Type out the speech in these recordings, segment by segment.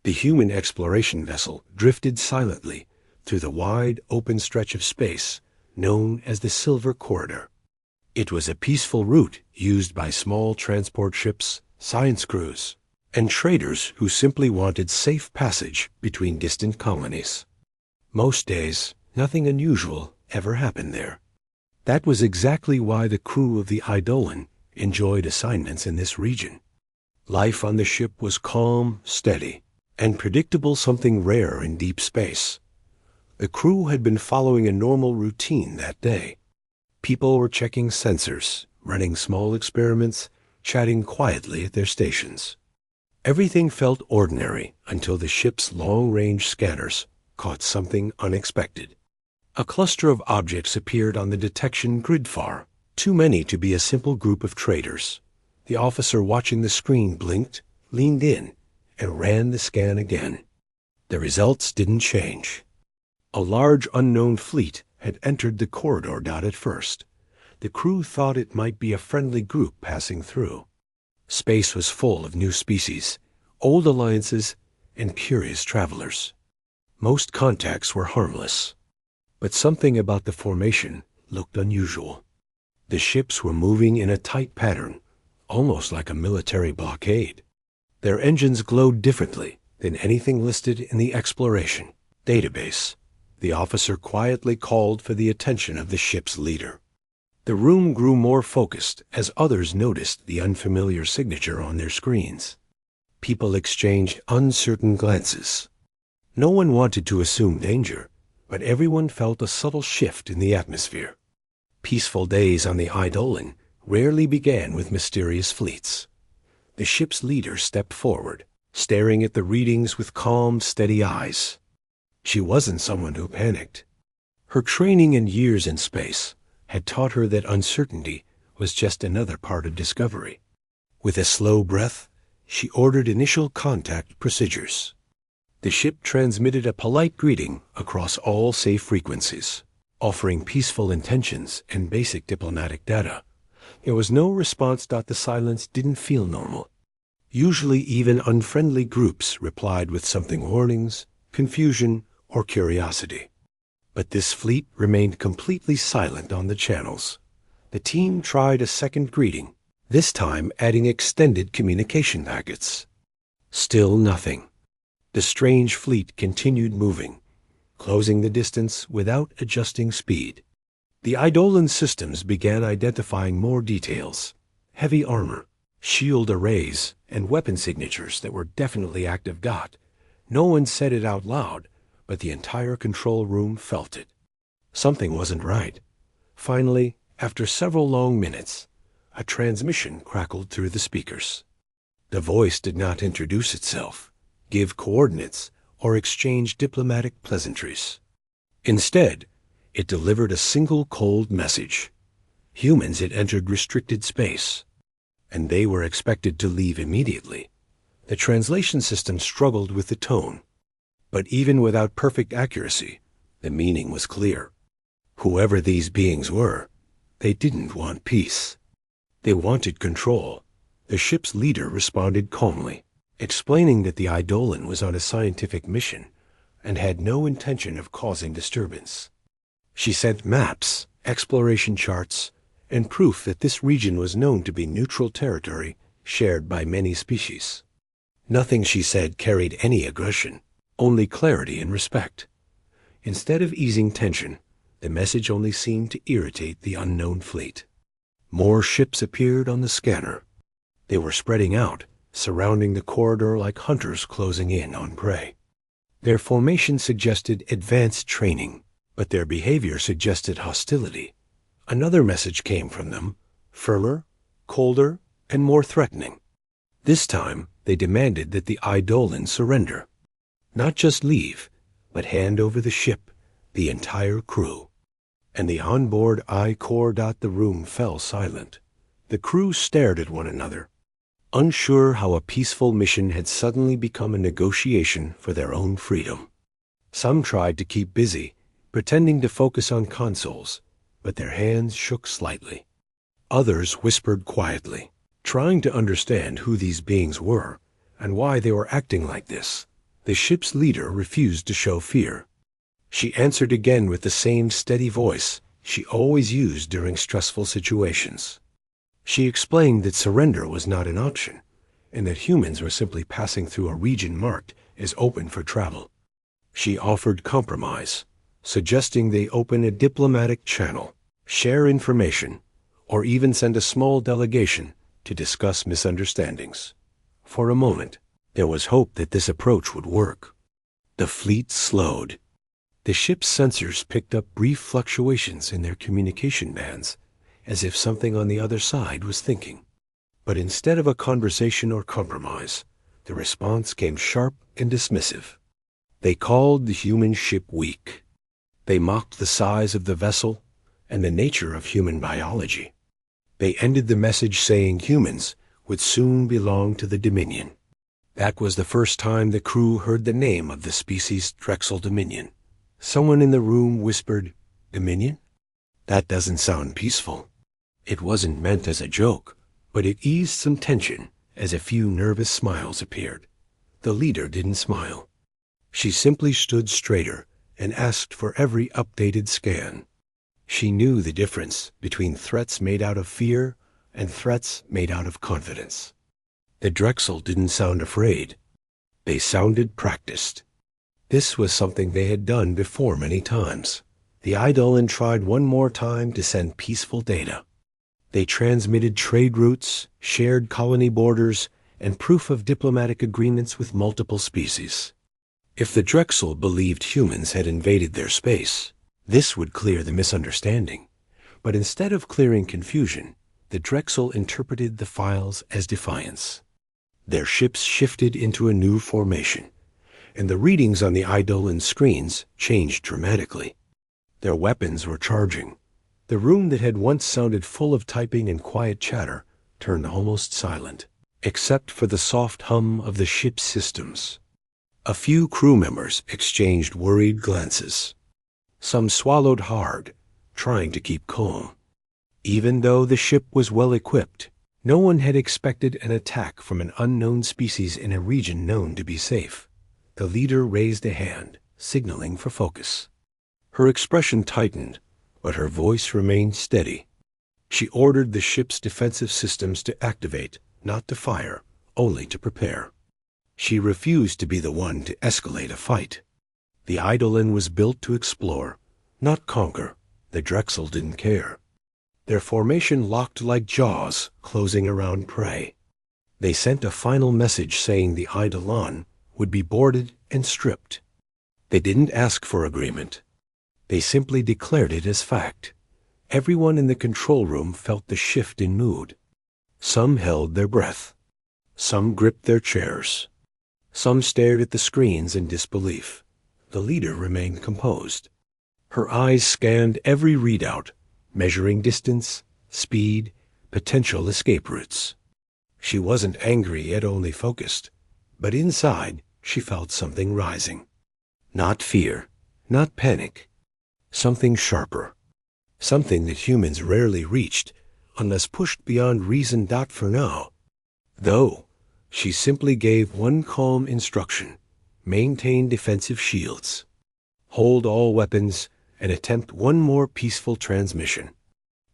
The human exploration vessel drifted silently through the wide, open stretch of space known as the Silver Corridor. It was a peaceful route used by small transport ships, science crews, and traders who simply wanted safe passage between distant colonies. Most days, nothing unusual ever happened there. That was exactly why the crew of the Eidolon enjoyed assignments in this region. Life on the ship was calm, steady, and predictable, something rare in deep space. The crew had been following a normal routine that day. People were checking sensors, running small experiments, chatting quietly at their stations. Everything felt ordinary until the ship's long-range scanners caught something unexpected. A cluster of objects appeared on the detection grid far, too many to be a simple group of traders. The officer watching the screen blinked, leaned in, and ran the scan again. The results didn't change. A large unknown fleet had entered the corridor dotted first. The crew thought it might be a friendly group passing through. Space was full of new species, old alliances, and curious travelers. Most contacts were harmless. But something about the formation looked unusual. The ships were moving in a tight pattern, almost like a military blockade. Their engines glowed differently than anything listed in the exploration database. The officer quietly called for the attention of the ship's leader. The room grew more focused as others noticed the unfamiliar signature on their screens. People exchanged uncertain glances. No one wanted to assume danger, but everyone felt a subtle shift in the atmosphere. Peaceful days on the Eidolon rarely began with mysterious fleets. The ship's leader stepped forward, staring at the readings with calm, steady eyes. She wasn't someone who panicked. Her training and years in space had taught her that uncertainty was just another part of discovery. With a slow breath, she ordered initial contact procedures. The ship transmitted a polite greeting across all safe frequencies, offering peaceful intentions and basic diplomatic data. There was no response. The silence didn't feel normal. Usually even unfriendly groups replied with something: warnings, confusion, or curiosity. But this fleet remained completely silent on the channels. The team tried a second greeting, this time adding extended communication packets. Still nothing. The strange fleet continued moving, closing the distance without adjusting speed. The Eidolon systems began identifying more details: heavy armor, shield arrays, and weapon signatures that were definitely active. No one said it out loud, but the entire control room felt it. Something wasn't right. Finally, after several long minutes, a transmission crackled through the speakers. The voice did not introduce itself, give coordinates, or exchange diplomatic pleasantries. Instead, it delivered a single cold message. Humans had entered restricted space, and they were expected to leave immediately. The translation system struggled with the tone, but even without perfect accuracy, the meaning was clear. Whoever these beings were, they didn't want peace. They wanted control. The ship's leader responded calmly, explaining that the Eidolon was on a scientific mission and had no intention of causing disturbance. She sent maps, exploration charts, and proof that this region was known to be neutral territory shared by many species. Nothing she said carried any aggression, only clarity and respect. Instead of easing tension, the message only seemed to irritate the unknown fleet. More ships appeared on the scanner. They were spreading out, surrounding the corridor like hunters closing in on prey. Their formation suggested advanced training, but their behavior suggested hostility. Another message came from them, firmer, colder, and more threatening. This time, they demanded that the Eidolon surrender. Not just leave, but hand over the ship, the entire crew. And the onboard I-Core. The room fell silent. The crew stared at one another, unsure how a peaceful mission had suddenly become a negotiation for their own freedom. Some tried to keep busy, pretending to focus on consoles, but their hands shook slightly. Others whispered quietly, trying to understand who these beings were and why they were acting like this. The ship's leader refused to show fear. She answered again with the same steady voice she always used during stressful situations. She explained that surrender was not an option, and that humans were simply passing through a region marked as open for travel. She offered compromise, suggesting they open a diplomatic channel, share information, or even send a small delegation to discuss misunderstandings. For a moment, there was hope that this approach would work. The fleet slowed. The ship's sensors picked up brief fluctuations in their communication bands, as if something on the other side was thinking. But instead of a conversation or compromise, the response came sharp and dismissive. They called the human ship weak. They mocked the size of the vessel and the nature of human biology. They ended the message saying humans would soon belong to the Dominion. That was the first time the crew heard the name of the species Drexel Dominion. Someone in the room whispered, "Dominion? That doesn't sound peaceful." It wasn't meant as a joke, but it eased some tension as a few nervous smiles appeared. The leader didn't smile. She simply stood straighter and asked for every updated scan. She knew the difference between threats made out of fear and threats made out of confidence. The Drexel didn't sound afraid. They sounded practiced. This was something they had done before many times. The Eidolon tried one more time to send peaceful data. They transmitted trade routes, shared colony borders, and proof of diplomatic agreements with multiple species. If the Drexel believed humans had invaded their space, this would clear the misunderstanding. But instead of clearing confusion, the Drexel interpreted the files as defiance. Their ships shifted into a new formation, and the readings on the Eidolon screens changed dramatically. Their weapons were charging. The room that had once sounded full of typing and quiet chatter turned almost silent, except for the soft hum of the ship's systems. A few crew members exchanged worried glances. Some swallowed hard, trying to keep calm. Even though the ship was well equipped, no one had expected an attack from an unknown species in a region known to be safe. The leader raised a hand, signaling for focus. Her expression tightened, but her voice remained steady. She ordered the ship's defensive systems to activate, not to fire, only to prepare. She refused to be the one to escalate a fight. The Eidolon was built to explore, not conquer. The Drexel didn't care. Their formation locked like jaws, closing around prey. They sent a final message saying the Eidolon would be boarded and stripped. They didn't ask for agreement. They simply declared it as fact. Everyone in the control room felt the shift in mood. Some held their breath. Some gripped their chairs. Some stared at the screens in disbelief. The leader remained composed. Her eyes scanned every readout, measuring distance, speed, potential escape routes. She wasn't angry yet only focused, but inside she felt something rising. Not fear, not panic. Something sharper. Something that humans rarely reached unless pushed beyond reason. For now, though, she simply gave one calm instruction: maintain defensive shields. Hold all weapons and attempt one more peaceful transmission.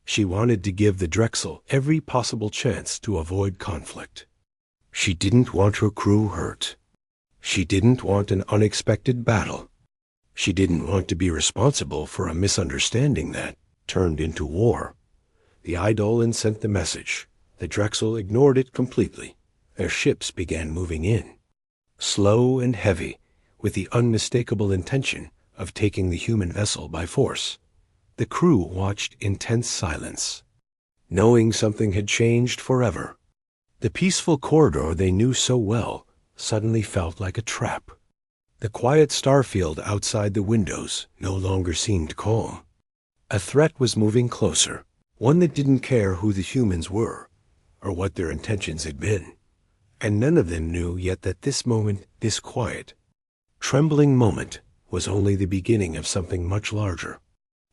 She wanted to give the Drexel every possible chance to avoid conflict. She didn't want her crew hurt. She didn't want an unexpected battle. She didn't want to be responsible for a misunderstanding that turned into war. The Eidolon sent the message. The Drexel ignored it completely. Their ships began moving in, slow and heavy, with the unmistakable intention of taking the human vessel by force. The crew watched in tense silence, knowing something had changed forever. The peaceful corridor they knew so well suddenly felt like a trap. The quiet starfield outside the windows no longer seemed calm. A threat was moving closer, one that didn't care who the humans were or what their intentions had been. And none of them knew yet that this moment, this quiet, trembling moment, was only the beginning of something much larger.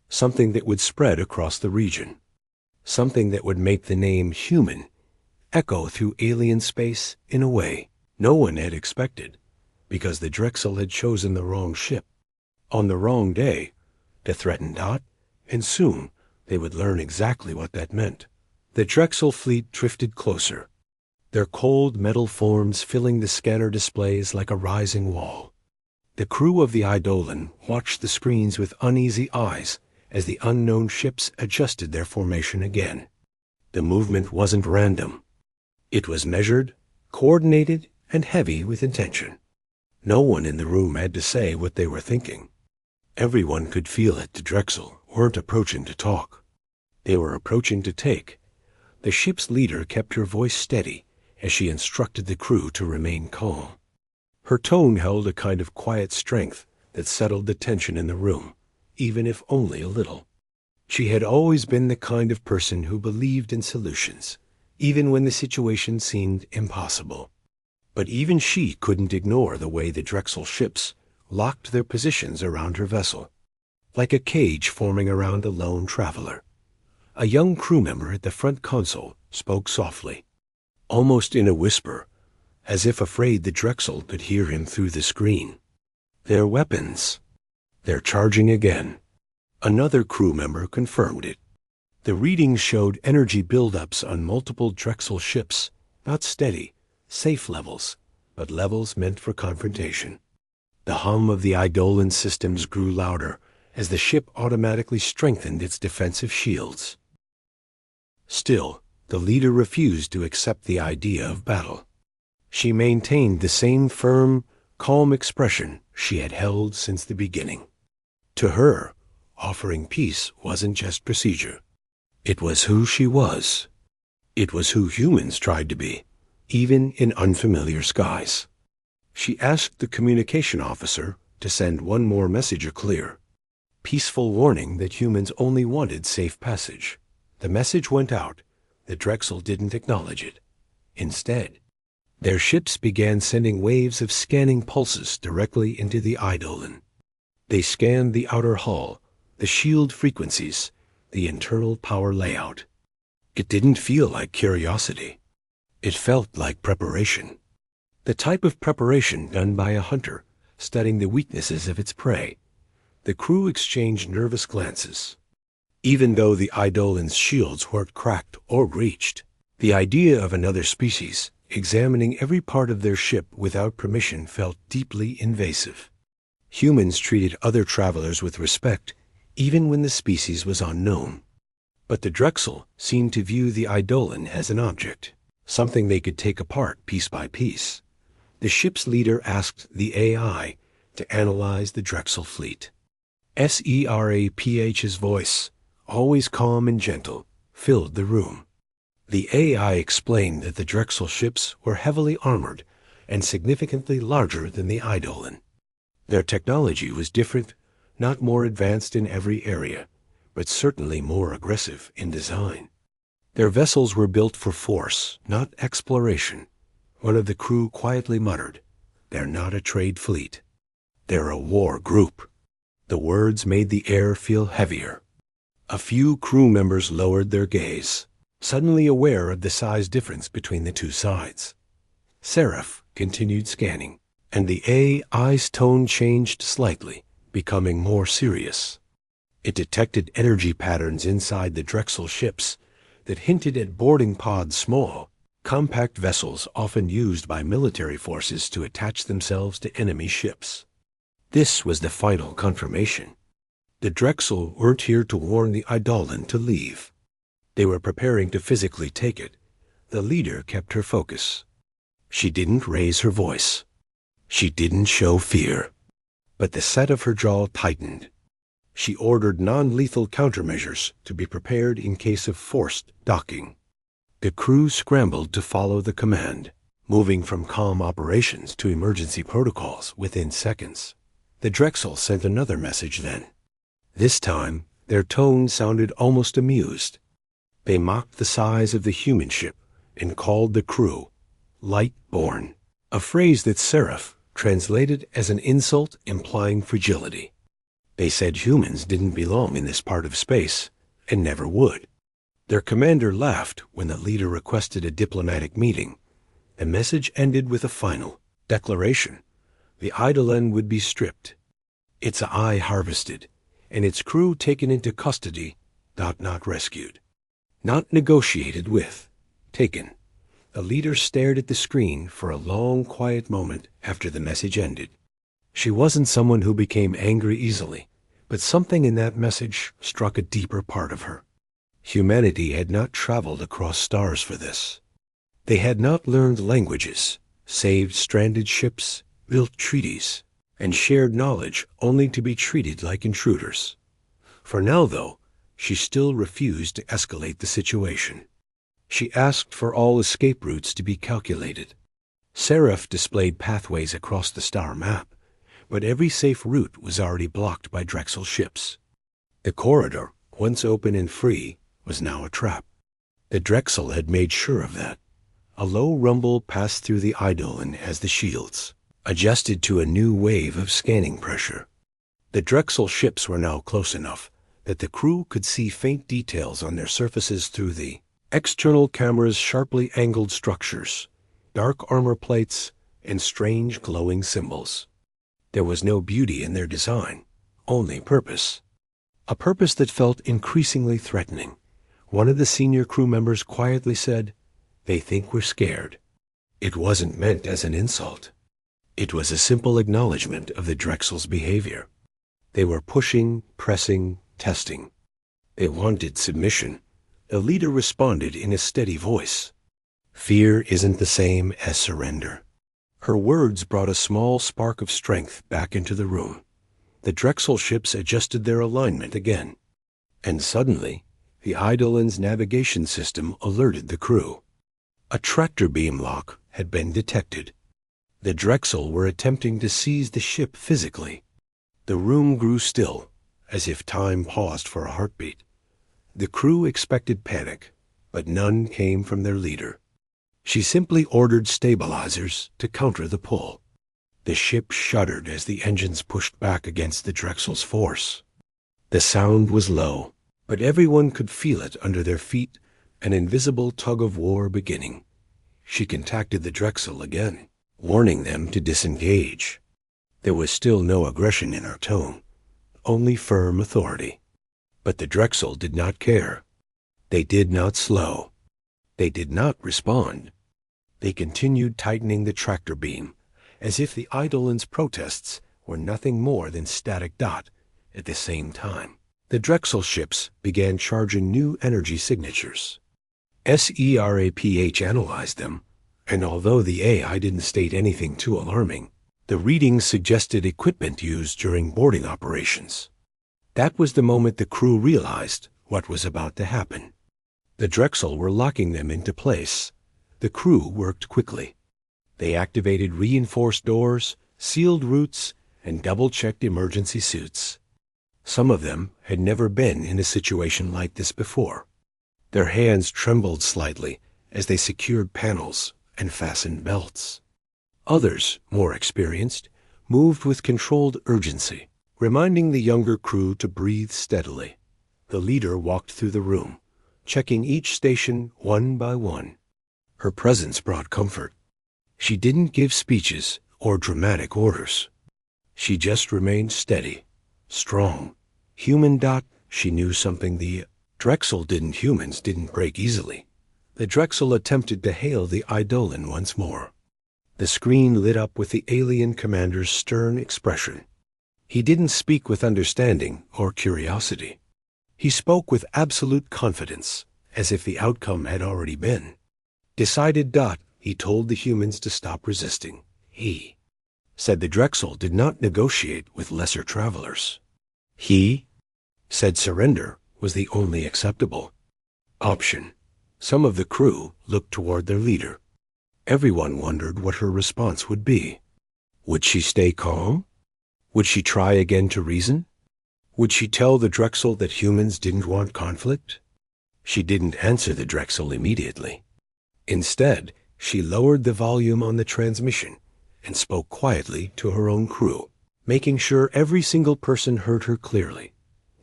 Something that would spread across the region. Something that would make the name human echo through alien space in a way no one had expected. because the Drexel had chosen the wrong ship, on the wrong day, to threaten Dot, and soon they would learn exactly what that meant. The Drexel fleet drifted closer, their cold metal forms filling the scanner displays like a rising wall. The crew of the Eidolon watched the screens with uneasy eyes as the unknown ships adjusted their formation again. The movement wasn't random. It was measured, coordinated, and heavy with intention. No one in the room had to say what they were thinking. Everyone could feel it. The Drexel weren't approaching to talk. They were approaching to take. The ship's leader kept her voice steady as she instructed the crew to remain calm. Her tone held a kind of quiet strength that settled the tension in the room, even if only a little. She had always been the kind of person who believed in solutions, even when the situation seemed impossible. But even she couldn't ignore the way the Drexel ships locked their positions around her vessel, like a cage forming around a lone traveler. A young crew member at the front console spoke softly, almost in a whisper, as if afraid the Drexel could hear him through the screen. "Their weapons. They're charging again." Another crew member confirmed it. The readings showed energy buildups on multiple Drexel ships, not steady, safe levels, but levels meant for confrontation. The hum of the Eidolon systems grew louder as the ship automatically strengthened its defensive shields. Still, the leader refused to accept the idea of battle. She maintained the same firm, calm expression she had held since the beginning. To her, offering peace wasn't just procedure. It was who she was. It was who humans tried to be, even in unfamiliar skies. She asked the communication officer to send one more message clear. Peaceful warning that humans only wanted safe passage. The message went out. The Drexel didn't acknowledge it. Instead, their ships began sending waves of scanning pulses directly into the Eidolon. They scanned the outer hull, the shield frequencies, the internal power layout. It didn't feel like curiosity. It felt like preparation. The type of preparation done by a hunter studying the weaknesses of its prey. The crew exchanged nervous glances. Even though the Eidolon's shields weren't cracked or breached, the idea of another species examining every part of their ship without permission felt deeply invasive. Humans treated other travelers with respect, even when the species was unknown. But the Drexel seemed to view the Eidolon as an object, something they could take apart piece by piece. The ship's leader asked the AI to analyze the Drexel fleet. SERAPH's voice, always calm and gentle, filled the room. The AI explained that the Drexel ships were heavily armored and significantly larger than the Eidolon. Their technology was different, not more advanced in every area, but certainly more aggressive in design. Their vessels were built for force, not exploration. One of the crew quietly muttered, "They're not a trade fleet. They're a war group." The words made the air feel heavier. A few crew members lowered their gaze, suddenly aware of the size difference between the two sides. Seraph continued scanning, and the AI's tone changed slightly, becoming more serious. It detected energy patterns inside the Drexel ships that hinted at boarding pods, small, compact vessels often used by military forces to attach themselves to enemy ships. This was the final confirmation. The Drexel weren't here to warn the Eidolon to leave. They were preparing to physically take it. The leader kept her focus. She didn't raise her voice. She didn't show fear. But the set of her jaw tightened. She ordered non-lethal countermeasures to be prepared in case of forced docking. The crew scrambled to follow the command, moving from calm operations to emergency protocols within seconds. The Drexel sent another message then. This time, their tone sounded almost amused. They mocked the size of the human ship and called the crew light-born, a phrase that Seraph translated as an insult implying fragility. They said humans didn't belong in this part of space and never would. Their commander laughed when the leader requested a diplomatic meeting. The message ended with a final declaration. the Eidolon would be stripped, its eye harvested, and its crew taken into custody, not rescued. Not negotiated with, taken. The leader stared at the screen for a long, quiet moment after the message ended. She wasn't someone who became angry easily, but something in that message struck a deeper part of her. Humanity had not traveled across stars for this. They had not learned languages, saved stranded ships, built treaties, and shared knowledge only to be treated like intruders. For now, though, she still refused to escalate the situation. She asked for all escape routes to be calculated. Seraph displayed pathways across the star map, but every safe route was already blocked by Drexel ships. The corridor, once open and free, was now a trap. The Drexel had made sure of that. A low rumble passed through the Eidolon as the shields adjusted to a new wave of scanning pressure. The Drexel ships were now close enough that the crew could see faint details on their surfaces through the external camera's sharply angled structures, dark armor plates, and strange glowing symbols. There was no beauty in their design, only purpose. A purpose that felt increasingly threatening. One of the senior crew members quietly said, "They think we're scared." It wasn't meant as an insult. It was a simple acknowledgement of the Drexel's behavior. They were pushing, pressing, testing. They wanted submission. The leader responded in a steady voice. "Fear isn't the same as surrender." Her words brought a small spark of strength back into the room. The Drexel ships adjusted their alignment again. And suddenly, the Eidolon's navigation system alerted the crew. A tractor beam lock had been detected. The Drexel were attempting to seize the ship physically. The room grew still, as if time paused for a heartbeat. The crew expected panic, but none came from their leader. She simply ordered stabilizers to counter the pull. The ship shuddered as the engines pushed back against the Drexel's force. The sound was low, but everyone could feel it under their feet, an invisible tug-of-war beginning. She contacted the Drexel again, warning them to disengage. There was still no aggression in her tone, only firm authority. But the Drexel did not care. They did not slow. They did not respond. They continued tightening the tractor beam, as if the Eidolon's protests were nothing more than static dot. At the same time, the Drexel ships began charging new energy signatures. SERAPH analyzed them, and although the AI didn't state anything too alarming, the readings suggested equipment used during boarding operations. That was the moment the crew realized what was about to happen. The Drexel were locking them into place. The crew worked quickly. They activated reinforced doors, sealed routes, and double-checked emergency suits. Some of them had never been in a situation like this before. Their hands trembled slightly as they secured panels and fastened belts. Others, more experienced, moved with controlled urgency, reminding the younger crew to breathe steadily. The leader walked through the room, checking each station one by one. Her presence brought comfort. She didn't give speeches or dramatic orders. She just remained steady, strong. Human. She knew something the Drexel humans didn't break easily. The Drexel attempted to hail the Eidolon once more. The screen lit up with the alien commander's stern expression. He didn't speak with understanding or curiosity. He spoke with absolute confidence, as if the outcome had already been decided. He told the humans to stop resisting. He said the Drexel did not negotiate with lesser travelers. He said surrender was the only acceptable option. Some of the crew looked toward their leader. Everyone wondered what her response would be. Would she stay calm? Would she try again to reason? Would she tell the Drexel that humans didn't want conflict? She didn't answer the Drexel immediately. Instead, she lowered the volume on the transmission and spoke quietly to her own crew, making sure every single person heard her clearly.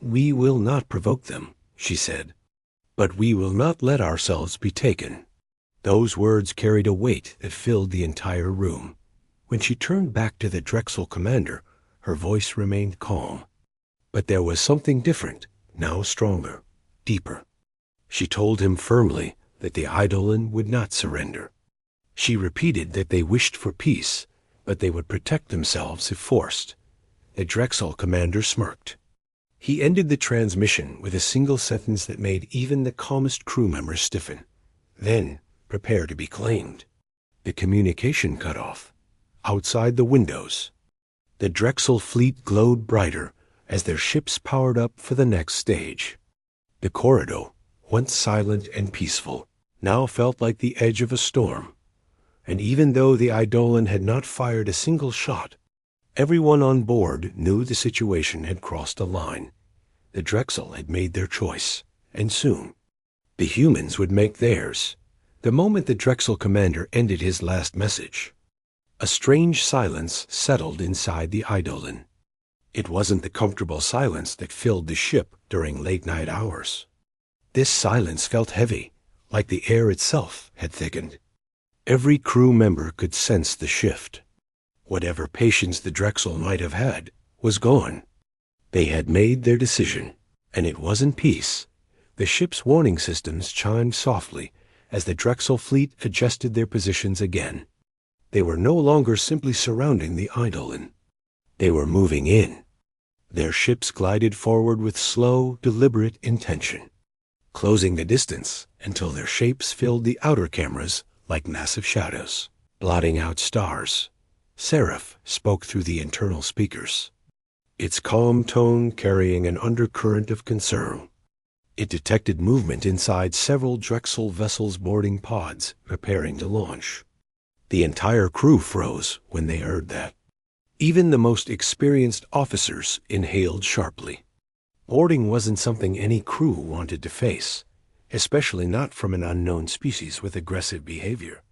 "We will not provoke them," she said, "but we will not let ourselves be taken." Those words carried a weight that filled the entire room. When she turned back to the Drexel commander, her voice remained calm. But there was something different, now stronger, deeper. She told him firmly that the Eidolon would not surrender. She repeated that they wished for peace, but they would protect themselves if forced. The Drexel commander smirked. He ended the transmission with a single sentence that made even the calmest crew members stiffen. Then, prepare to be claimed. The communication cut off. Outside the windows, the Drexel fleet glowed brighter as their ships powered up for the next stage. The corridor, once silent and peaceful, now felt like the edge of a storm. And even though the Eidolon had not fired a single shot, everyone on board knew the situation had crossed a line. The Drexel had made their choice, and soon the humans would make theirs. The moment the Drexel commander ended his last message, a strange silence settled inside the Eidolon. It wasn't the comfortable silence that filled the ship during late-night hours. This silence felt heavy, like the air itself had thickened. Every crew member could sense the shift. Whatever patience the Drexel might have had was gone. They had made their decision, and it wasn't peace. The ship's warning systems chimed softly as the Drexel fleet adjusted their positions again. They were no longer simply surrounding the Eidolon. They were moving in. Their ships glided forward with slow, deliberate intention, closing the distance until their shapes filled the outer cameras like massive shadows, blotting out stars. Seraph spoke through the internal speakers, its calm tone carrying an undercurrent of concern. It detected movement inside several Drexel vessels' boarding pods preparing to launch. The entire crew froze when they heard that. Even the most experienced officers inhaled sharply. Boarding wasn't something any crew wanted to face, especially not from an unknown species with aggressive behavior.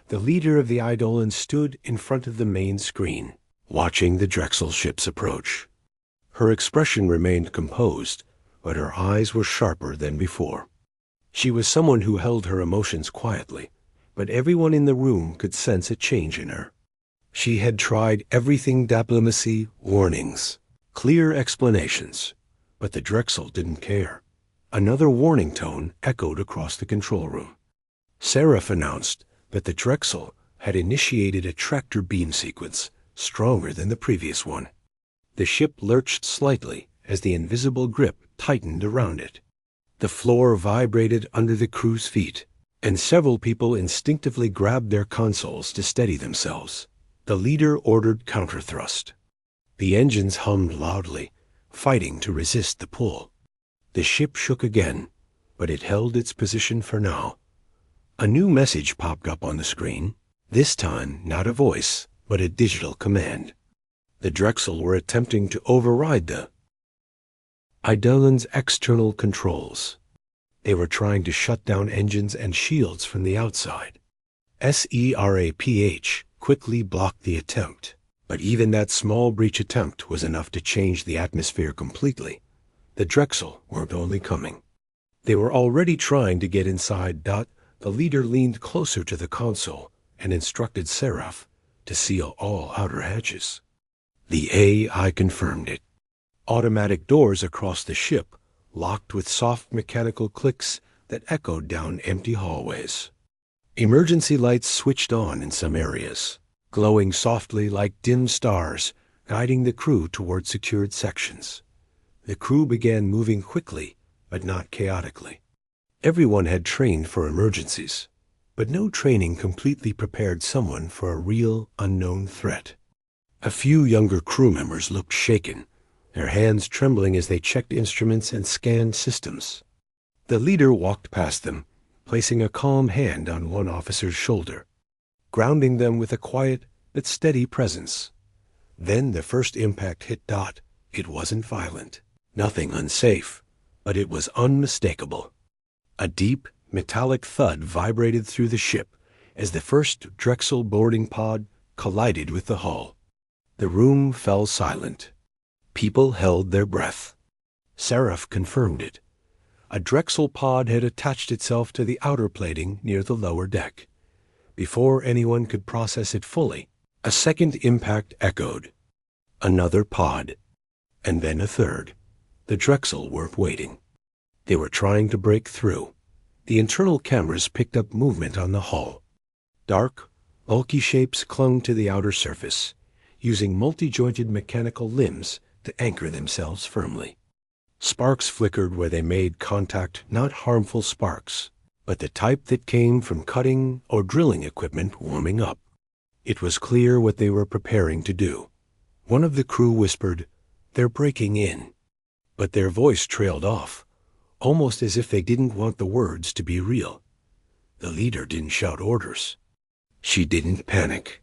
The leader of the Eidolon stood in front of the main screen, watching the Drexel ships approach. Her expression remained composed, but her eyes were sharper than before. She was someone who held her emotions quietly, but everyone in the room could sense a change in her. She had tried everything: diplomacy, warnings, clear explanations, but the Drexel didn't care. Another warning tone echoed across the control room. Seraph announced that the Drexel had initiated a tractor beam sequence stronger than the previous one. The ship lurched slightly as the invisible grip tightened around it. The floor vibrated under the crew's feet, and several people instinctively grabbed their consoles to steady themselves. The leader ordered counterthrust. The engines hummed loudly, fighting to resist the pull. The ship shook again, but it held its position for now. A new message popped up on the screen, this time not a voice, but a digital command. The Drexel were attempting to override the Eidolon's external controls. They were trying to shut down engines and shields from the outside. SERAPH quickly blocked the attempt, but even that small breach attempt was enough to change the atmosphere completely. The Drexel weren't only coming. They were already trying to get inside. The leader leaned closer to the console and instructed Seraph to seal all outer hatches. The AI confirmed it. Automatic doors across the ship locked with soft mechanical clicks that echoed down empty hallways. Emergency lights switched on in some areas, glowing softly like dim stars, guiding the crew toward secured sections. The crew began moving quickly, but not chaotically. Everyone had trained for emergencies, but no training completely prepared someone for a real, unknown threat. A few younger crew members looked shaken, their hands trembling as they checked instruments and scanned systems. The leader walked past them, placing a calm hand on one officer's shoulder, grounding them with a quiet but steady presence. Then the first impact hit. It wasn't violent, nothing unsafe, but it was unmistakable. A deep, metallic thud vibrated through the ship as the first Drexel boarding pod collided with the hull. The room fell silent. People held their breath. Seraph confirmed it. A Drexel pod had attached itself to the outer plating near the lower deck. Before anyone could process it fully, A second impact echoed. Another pod. And then a third. The Drexel weren't waiting. They were trying to break through. The internal cameras picked up movement on the hull. Dark, bulky shapes clung to the outer surface, using multi-jointed mechanical limbs to anchor themselves firmly. Sparks flickered where they made contact, not harmful sparks, but the type that came from cutting or drilling equipment warming up. It was clear what they were preparing to do. One of the crew whispered, "They're breaking in." But their voice trailed off, almost as if they didn't want the words to be real. The leader didn't shout orders. She didn't panic.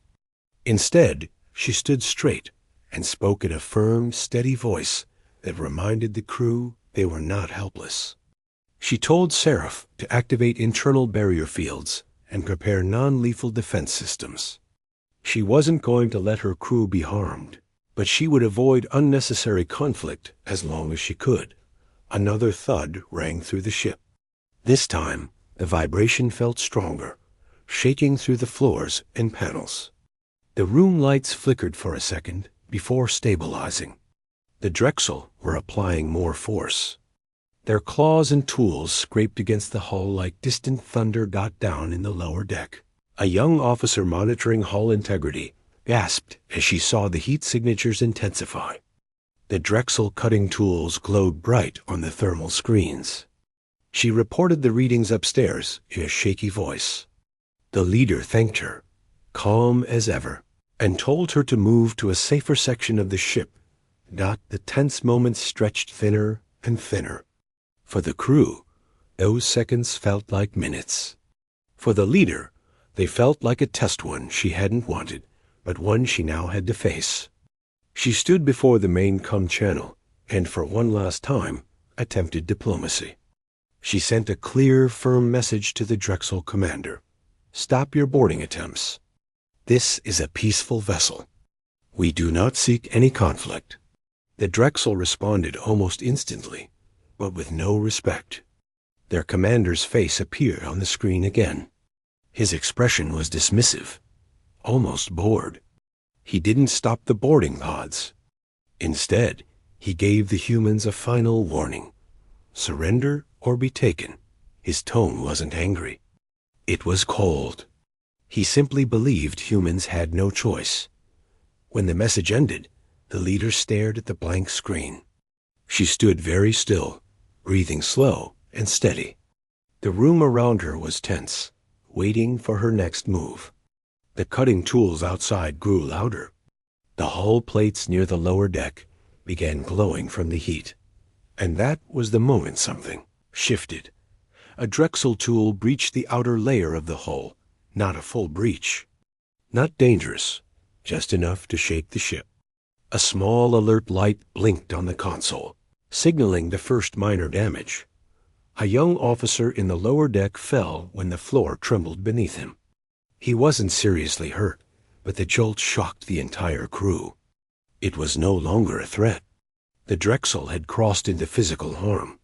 Instead, she stood straight and spoke in a firm, steady voice that reminded the crew they were not helpless. She told Seraph to activate internal barrier fields and prepare non-lethal defense systems. She wasn't going to let her crew be harmed, but she would avoid unnecessary conflict as long as she could. Another thud rang through the ship. This time, the vibration felt stronger, shaking through the floors and panels. The room lights flickered for a second before stabilizing. The Drexel were applying more force. Their claws and tools scraped against the hull like distant thunder got down in the lower deck. A young officer monitoring hull integrity gasped as she saw the heat signatures intensify. The Drexel cutting tools glowed bright on the thermal screens. She reported the readings upstairs in a shaky voice. The leader thanked her, calm as ever, and told her to move to a safer section of the ship. The tense moments stretched thinner and thinner. For the crew, those seconds felt like minutes. For the leader, they felt like a test one she hadn't wanted, but one she now had to face. She stood before the main comm channel and for one last time attempted diplomacy. She sent a clear, firm message to the Drexel commander. "Stop your boarding attempts. This is a peaceful vessel. We do not seek any conflict." The Drexel responded almost instantly, but with no respect. Their commander's face appeared on the screen again. His expression was dismissive, almost bored. He didn't stop the boarding pods. Instead, he gave the humans a final warning. Surrender or be taken. His tone wasn't angry. It was cold. He simply believed humans had no choice. When the message ended, the leader stared at the blank screen. She stood very still, breathing slow and steady. The room around her was tense, waiting for her next move. The cutting tools outside grew louder. The hull plates near the lower deck began glowing from the heat. And that was the moment something shifted. A Drexel tool breached the outer layer of the hull, not a full breach. Not dangerous, just enough to shake the ship. A small alert light blinked on the console, signaling the first minor damage. A young officer in the lower deck fell when the floor trembled beneath him. He wasn't seriously hurt, but the jolt shocked the entire crew. It was no longer a threat. The Drexel had crossed into physical harm.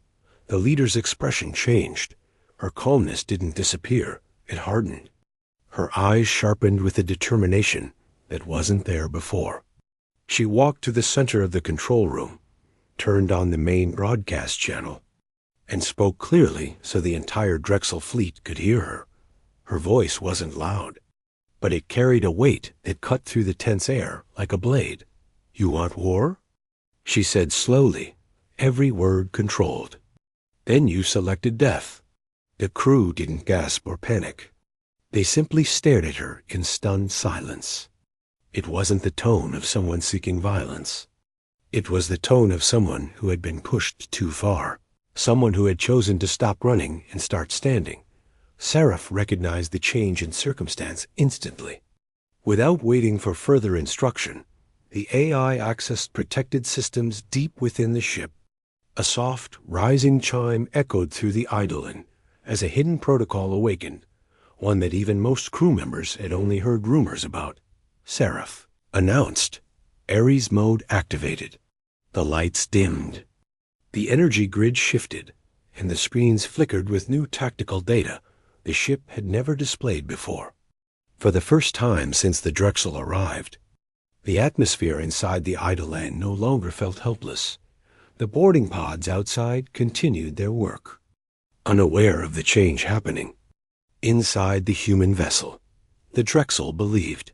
The leader's expression changed. Her calmness didn't disappear. It hardened. Her eyes sharpened with a determination that wasn't there before. She walked to the center of the control room, turned on the main broadcast channel, and spoke clearly so the entire Drexel fleet could hear her. Her voice wasn't loud, but it carried a weight that cut through the tense air like a blade. "You want war?" she said slowly, every word controlled. "Then you selected death." The crew didn't gasp or panic. They simply stared at her in stunned silence. It wasn't the tone of someone seeking violence. It was the tone of someone who had been pushed too far, someone who had chosen to stop running and start standing. Seraph recognized the change in circumstance instantly. Without waiting for further instruction, the AI accessed protected systems deep within the ship. A soft, rising chime echoed through the eidolon as a hidden protocol awakened, one that even most crew members had only heard rumors about. Seraph announced, "Ares mode activated." The lights dimmed. The energy grid shifted, and the screens flickered with new tactical data the ship had never displayed before. For the first time since the Drexel arrived, the atmosphere inside the Idleland no longer felt helpless. The boarding pods outside continued their work, unaware of the change happening. Inside the human vessel, the Drexel believed.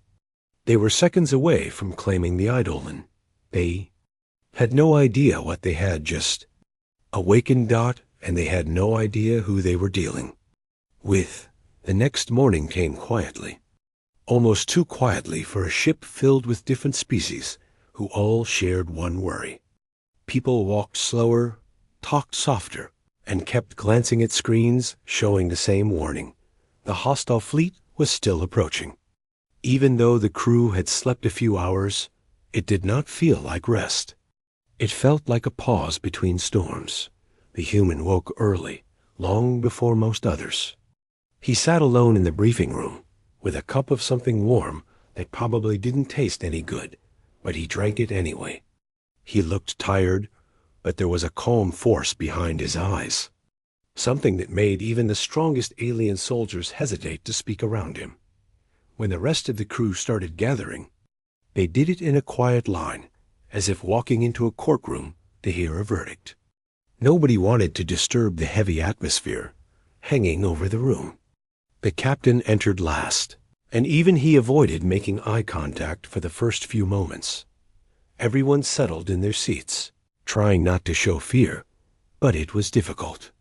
They were seconds away from claiming the Eidolon. They had no idea what they had just awakened. And they had no idea who they were dealing with. The next morning came quietly, almost too quietly for a ship filled with different species who all shared one worry. People walked slower, talked softer, and kept glancing at screens showing the same warning. The hostile fleet was still approaching. Even though the crew had slept a few hours, it did not feel like rest. It felt like a pause between storms. The human woke early, long before most others. He sat alone in the briefing room, with a cup of something warm that probably didn't taste any good, but he drank it anyway. He looked tired, but there was a calm force behind his eyes, something that made even the strongest alien soldiers hesitate to speak around him. When the rest of the crew started gathering, they did it in a quiet line, as if walking into a courtroom to hear a verdict. Nobody wanted to disturb the heavy atmosphere hanging over the room. The captain entered last, and even he avoided making eye contact for the first few moments. Everyone settled in their seats, trying not to show fear, but it was difficult.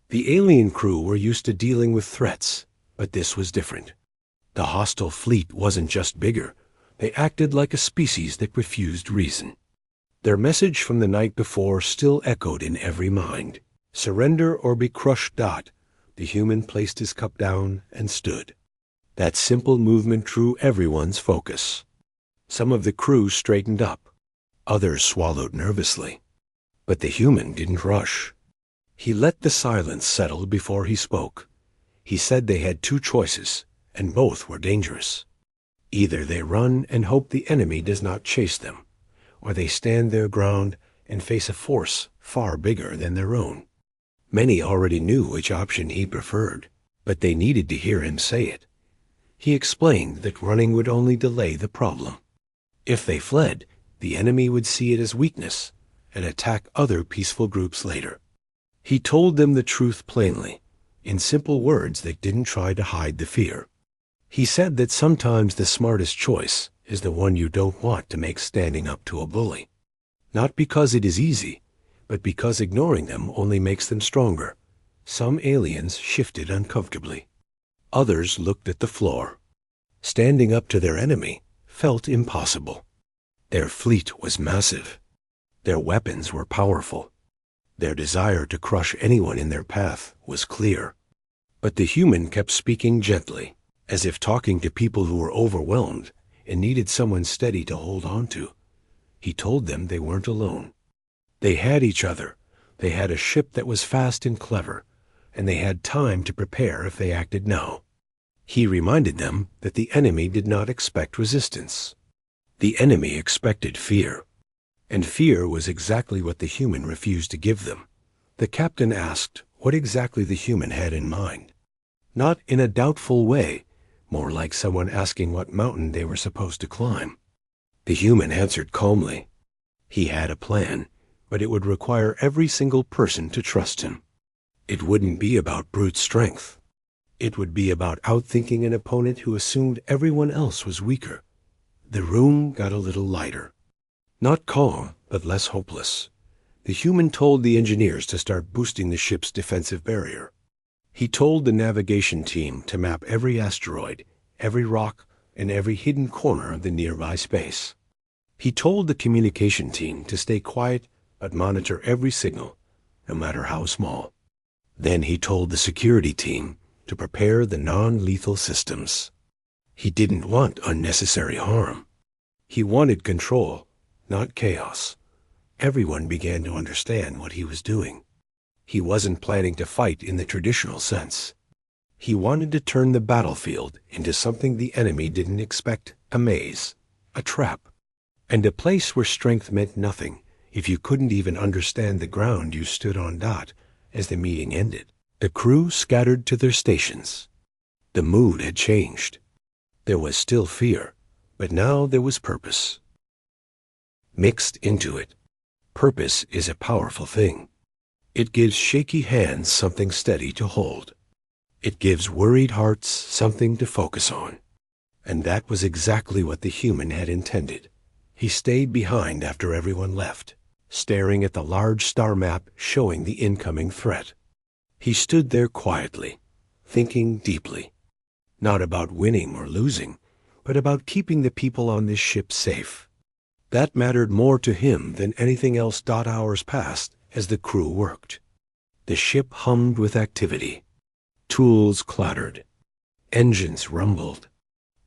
The alien crew were used to dealing with threats, but this was different. The hostile fleet wasn't just bigger, they acted like a species that refused reason. Their message from the night before still echoed in every mind. Surrender or be crushed. The human placed his cup down and stood. That simple movement drew everyone's focus. Some of the crew straightened up. Others swallowed nervously. But the human didn't rush. He let the silence settle before he spoke. He said they had two choices, and both were dangerous. Either they run and hope the enemy does not chase them, or they stand their ground and face a force far bigger than their own. Many already knew which option he preferred, but they needed to hear him say it. He explained that running would only delay the problem. If they fled, the enemy would see it as weakness and attack other peaceful groups later. He told them the truth plainly, in simple words that didn't try to hide the fear. He said that sometimes the smartest choice is the one you don't want to make standing up to a bully. Not because it is easy, but because ignoring them only makes them stronger. Some aliens shifted uncomfortably. Others looked at the floor. Standing up to their enemy felt impossible. Their fleet was massive. Their weapons were powerful. Their desire to crush anyone in their path was clear. But the human kept speaking gently, as if talking to people who were overwhelmed and needed someone steady to hold on to. He told them they weren't alone. They had each other. They had a ship that was fast and clever, and they had time to prepare if they acted now. He reminded them that the enemy did not expect resistance. The enemy expected fear, and fear was exactly what the human refused to give them. The captain asked what exactly the human had in mind. Not in a doubtful way, more like someone asking what mountain they were supposed to climb. The human answered calmly. He had a plan, but it would require every single person to trust him. It wouldn't be about brute strength. It would be about outthinking an opponent who assumed everyone else was weaker. The room got a little lighter. Not calm, but less hopeless. The human told the engineers to start boosting the ship's defensive barrier. He told the navigation team to map every asteroid, every rock, and every hidden corner of the nearby space. He told the communication team to stay quiet but monitor every signal, no matter how small. Then he told the security team to prepare the non-lethal systems. He didn't want unnecessary harm. He wanted control, not chaos. Everyone began to understand what he was doing. He wasn't planning to fight in the traditional sense. He wanted to turn the battlefield into something the enemy didn't expect, a maze, a trap, and a place where strength meant nothing if you couldn't even understand the ground you stood on. As the meeting ended, the crew scattered to their stations. The mood had changed. There was still fear, but now there was purpose mixed into it. Purpose is a powerful thing. It gives shaky hands something steady to hold. It gives worried hearts something to focus on. And that was exactly what the human had intended. He stayed behind after everyone left, staring at the large star map showing the incoming threat. He stood there quietly, thinking deeply. Not about winning or losing, but about keeping the people on this ship safe. That mattered more to him than anything else. Hours passed as the crew worked. The ship hummed with activity. Tools clattered. Engines rumbled.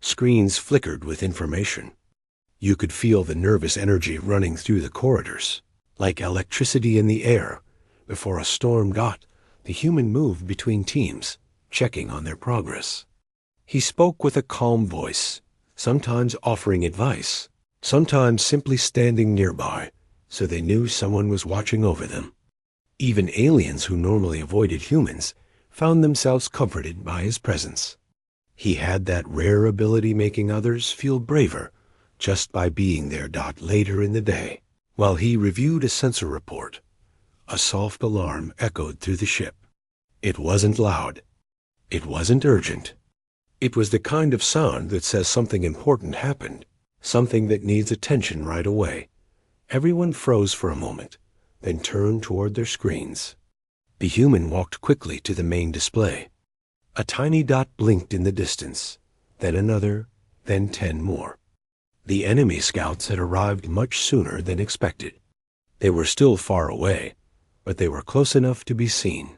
Screens flickered with information. You could feel the nervous energy running through the corridors, like electricity in the air. Before a storm the human moved between teams, checking on their progress. He spoke with a calm voice, sometimes offering advice, sometimes simply standing nearby, so they knew someone was watching over them. Even aliens who normally avoided humans found themselves comforted by his presence. He had that rare ability making others feel braver just by being there. Later in the day, while he reviewed a sensor report, a soft alarm echoed through the ship. It wasn't loud. It wasn't urgent. It was the kind of sound that says something important happened, something that needs attention right away. Everyone froze for a moment, then turned toward their screens. The human walked quickly to the main display. A tiny dot blinked in the distance, then another, then 10 more. The enemy scouts had arrived much sooner than expected. They were still far away, but they were close enough to be seen.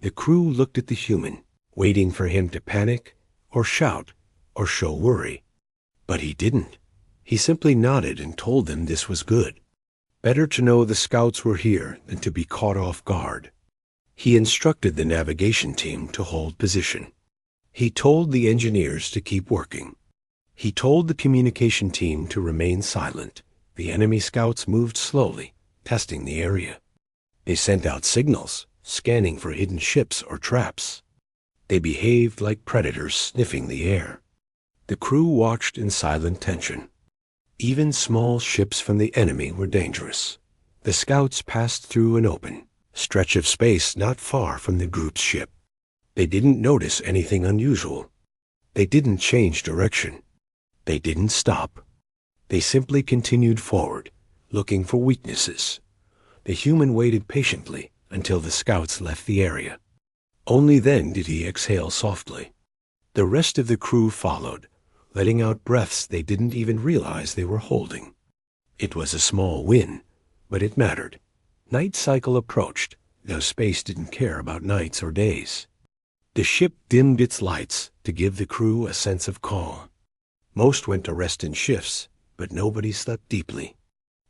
The crew looked at the human, waiting for him to panic or shout or show worry. But he didn't. He simply nodded and told them this was good. Better to know the scouts were here than to be caught off guard. He instructed the navigation team to hold position. He told the engineers to keep working. He told the communication team to remain silent. The enemy scouts moved slowly, testing the area. They sent out signals, scanning for hidden ships or traps. They behaved like predators sniffing the air. The crew watched in silent tension. Even small ships from the enemy were dangerous. The scouts passed through an open stretch of space not far from the group's ship. They didn't notice anything unusual. They didn't change direction. They didn't stop. They simply continued forward, looking for weaknesses. The human waited patiently until the scouts left the area. Only then did he exhale softly. The rest of the crew followed, letting out breaths they didn't even realize they were holding. It was a small win, but it mattered. Night cycle approached, though space didn't care about nights or days. The ship dimmed its lights to give the crew a sense of calm. Most went to rest in shifts, but nobody slept deeply.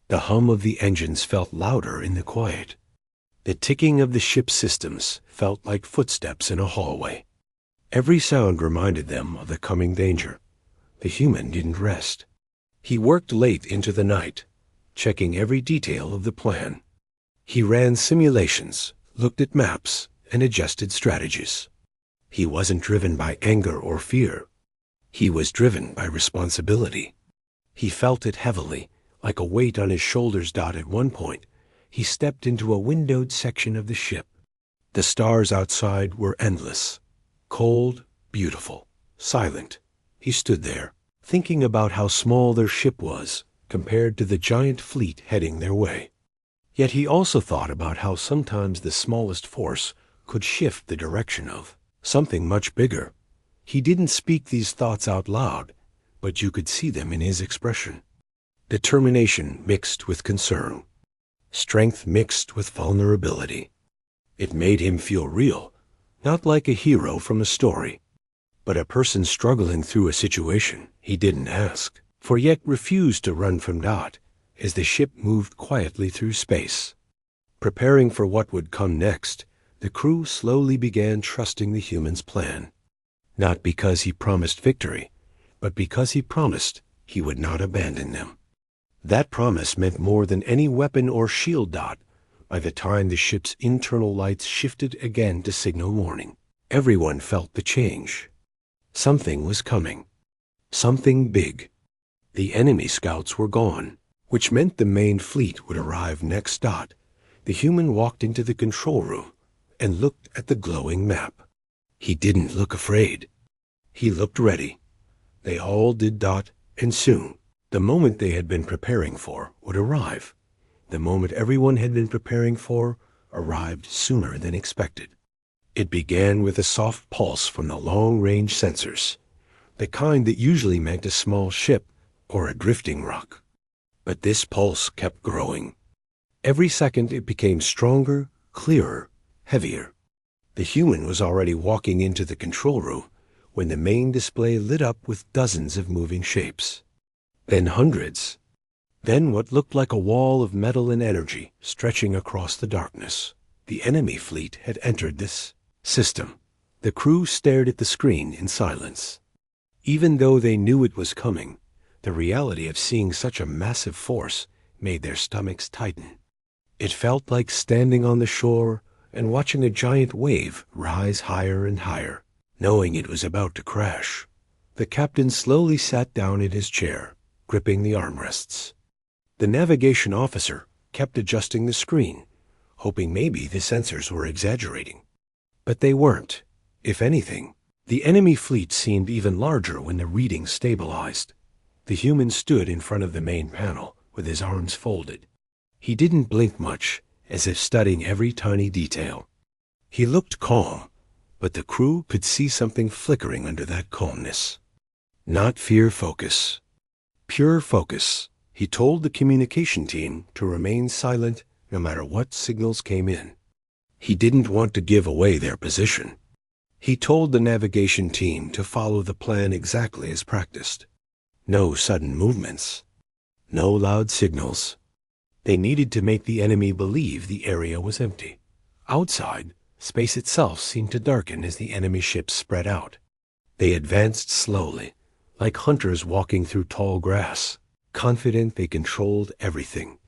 The hum of the engines felt louder in the quiet. The ticking of the ship's systems felt like footsteps in a hallway. Every sound reminded them of the coming danger. The human didn't rest. He worked late into the night, checking every detail of the plan. He ran simulations, looked at maps, and adjusted strategies. He wasn't driven by anger or fear. He was driven by responsibility. He felt it heavily, like a weight on his shoulders. At one point, he stepped into a windowed section of the ship. The stars outside were endless, cold, beautiful, silent. He stood there, thinking about how small their ship was compared to the giant fleet heading their way. Yet he also thought about how sometimes the smallest force could shift the direction of something much bigger. He didn't speak these thoughts out loud, but you could see them in his expression. Determination mixed with concern. Strength mixed with vulnerability. It made him feel real, not like a hero from a story, but a person struggling through a situation he didn't ask for, yet refused to run from. As the ship moved quietly through space, preparing for what would come next, the crew slowly began trusting the human's plan. Not because he promised victory, but because he promised he would not abandon them. That promise meant more than any weapon or shield. By the time the ship's internal lights shifted again to signal warning, everyone felt the change. Something was coming. Something big. The enemy scouts were gone, which meant the main fleet would arrive next. The human walked into the control room and looked at the glowing map. He didn't look afraid. He looked ready. They all did. And soon, the moment they had been preparing for would arrive. The moment everyone had been preparing for arrived sooner than expected. It began with a soft pulse from the long-range sensors, the kind that usually meant a small ship or a drifting rock. But this pulse kept growing. Every second it became stronger, clearer, heavier. The human was already walking into the control room when the main display lit up with dozens of moving shapes. Then hundreds. Then what looked like a wall of metal and energy stretching across the darkness. The enemy fleet had entered this system. The crew stared at the screen in silence. Even though they knew it was coming, the reality of seeing such a massive force made their stomachs tighten. It felt like standing on the shore and watching a giant wave rise higher and higher, knowing it was about to crash. The captain slowly sat down in his chair, gripping the armrests. The navigation officer kept adjusting the screen, hoping maybe the sensors were exaggerating. But they weren't. If anything, the enemy fleet seemed even larger when the reading stabilized. The human stood in front of the main panel with his arms folded. He didn't blink much, as if studying every tiny detail. He looked calm, but the crew could see something flickering under that calmness. Not fear, focus. Pure focus. He told the communication team to remain silent no matter what signals came in. He didn't want to give away their position. He told the navigation team to follow the plan exactly as practiced. No sudden movements. No loud signals. They needed to make the enemy believe the area was empty. Outside, space itself seemed to darken as the enemy ships spread out. They advanced slowly, like hunters walking through tall grass, confident they controlled everything.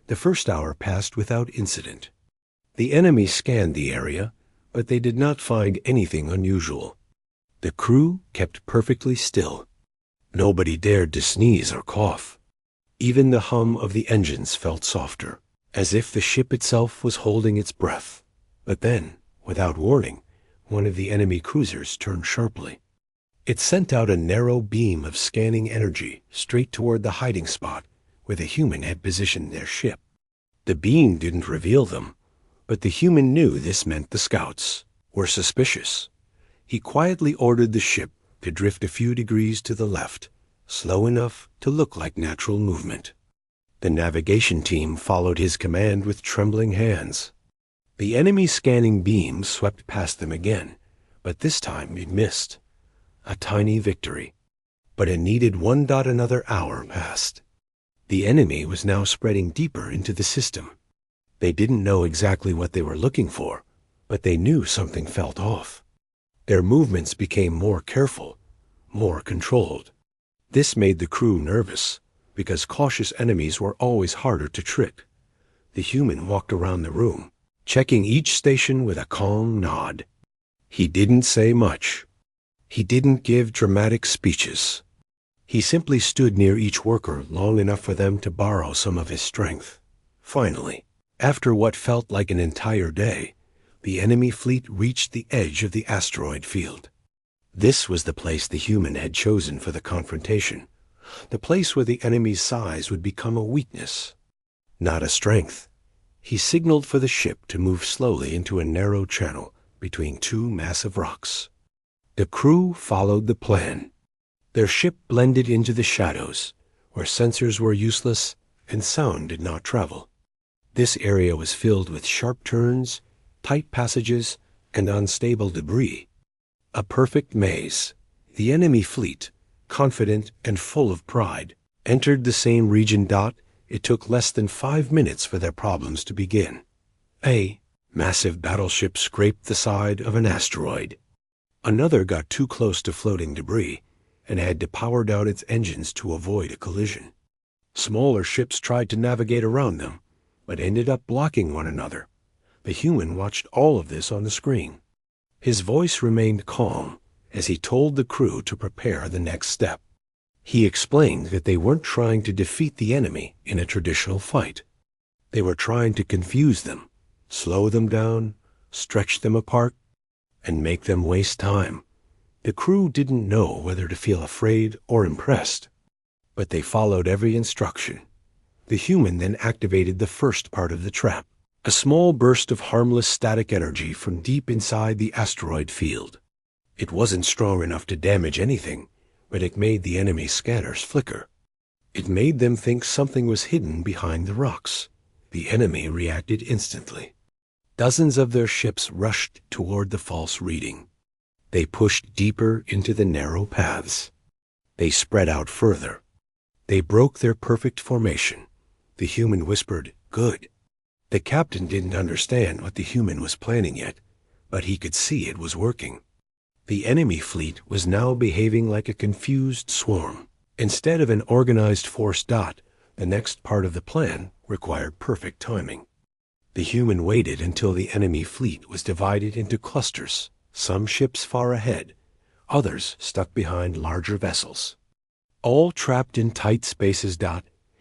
The first hour passed without incident. The enemy scanned the area, but they did not find anything unusual. The crew kept perfectly still. Nobody dared to sneeze or cough. Even the hum of the engines felt softer, as if the ship itself was holding its breath. But then, without warning, one of the enemy cruisers turned sharply. It sent out a narrow beam of scanning energy straight toward the hiding spot where the human had positioned their ship. The beam didn't reveal them, but the human knew this meant the scouts were suspicious. He quietly ordered the ship to drift a few degrees to the left, slow enough to look like natural movement. The navigation team followed his command with trembling hands. The enemy scanning beam swept past them again, but this time it missed. A tiny victory. But it needed another hour passed. The enemy was now spreading deeper into the system. They didn't know exactly what they were looking for, but they knew something felt off. Their movements became more careful, more controlled. This made the crew nervous, because cautious enemies were always harder to trick. The human walked around the room, checking each station with a calm nod. He didn't say much. He didn't give dramatic speeches. He simply stood near each worker long enough for them to borrow some of his strength. Finally, after what felt like an entire day, the enemy fleet reached the edge of the asteroid field. This was the place the human had chosen for the confrontation, the place where the enemy's size would become a weakness, not a strength. He signaled for the ship to move slowly into a narrow channel between two massive rocks. The crew followed the plan. Their ship blended into the shadows, where sensors were useless and sound did not travel. This area was filled with sharp turns, tight passages, and unstable debris. A perfect maze. The enemy fleet, confident and full of pride, entered the same region. It took less than 5 minutes for their problems to begin. A massive battleship scraped the side of an asteroid. Another got too close to floating debris and had to power down its engines to avoid a collision. Smaller ships tried to navigate around them, but ended up blocking one another. The human watched all of this on the screen. His voice remained calm as he told the crew to prepare the next step. He explained that they weren't trying to defeat the enemy in a traditional fight. They were trying to confuse them, slow them down, stretch them apart, and make them waste time. The crew didn't know whether to feel afraid or impressed, but they followed every instruction. The human then activated the first part of the trap, a small burst of harmless static energy from deep inside the asteroid field. It wasn't strong enough to damage anything, but it made the enemy scanners flicker. It made them think something was hidden behind the rocks. The enemy reacted instantly. Dozens of their ships rushed toward the false reading. They pushed deeper into the narrow paths. They spread out further. They broke their perfect formation. The human whispered, "Good." The captain didn't understand what the human was planning yet, but he could see it was working. The enemy fleet was now behaving like a confused swarm. Instead of an organized force dot, the next part of the plan required perfect timing. The human waited until the enemy fleet was divided into clusters, some ships far ahead, others stuck behind larger vessels. All trapped in tight spaces.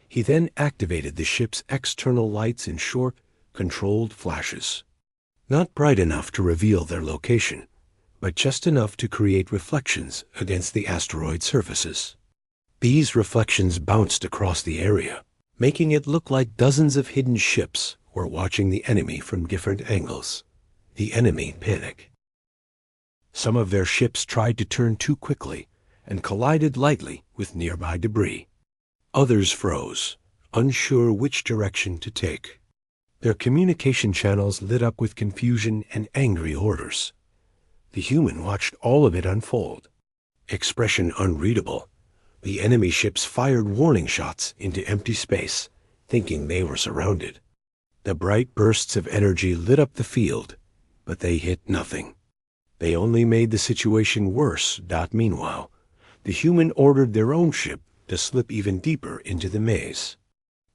He then activated the ship's external lights in short, controlled flashes. Not bright enough to reveal their location, but just enough to create reflections against the asteroid surfaces. These reflections bounced across the area, making it look like dozens of hidden ships were watching the enemy from different angles. The enemy panicked. Some of their ships tried to turn too quickly and collided lightly with nearby debris. Others froze, unsure which direction to take. Their communication channels lit up with confusion and angry orders. The human watched all of it unfold. Expression unreadable. The enemy ships fired warning shots into empty space, thinking they were surrounded. The bright bursts of energy lit up the field, but they hit nothing. They only made the situation worse. Meanwhile, the human ordered their own ship to slip even deeper into the maze.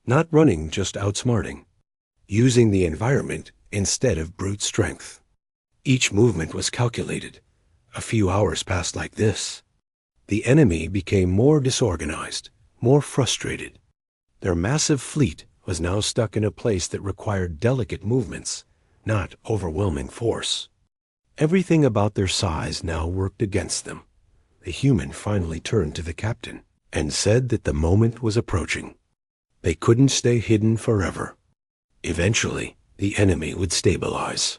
Not running, just outsmarting. Using the environment instead of brute strength. Each movement was calculated. A few hours passed like this. The enemy became more disorganized, more frustrated. Their massive fleet was now stuck in a place that required delicate movements, not overwhelming force. Everything about their size now worked against them. The human finally turned to the captain and said that the moment was approaching. They couldn't stay hidden forever. Eventually, the enemy would stabilize.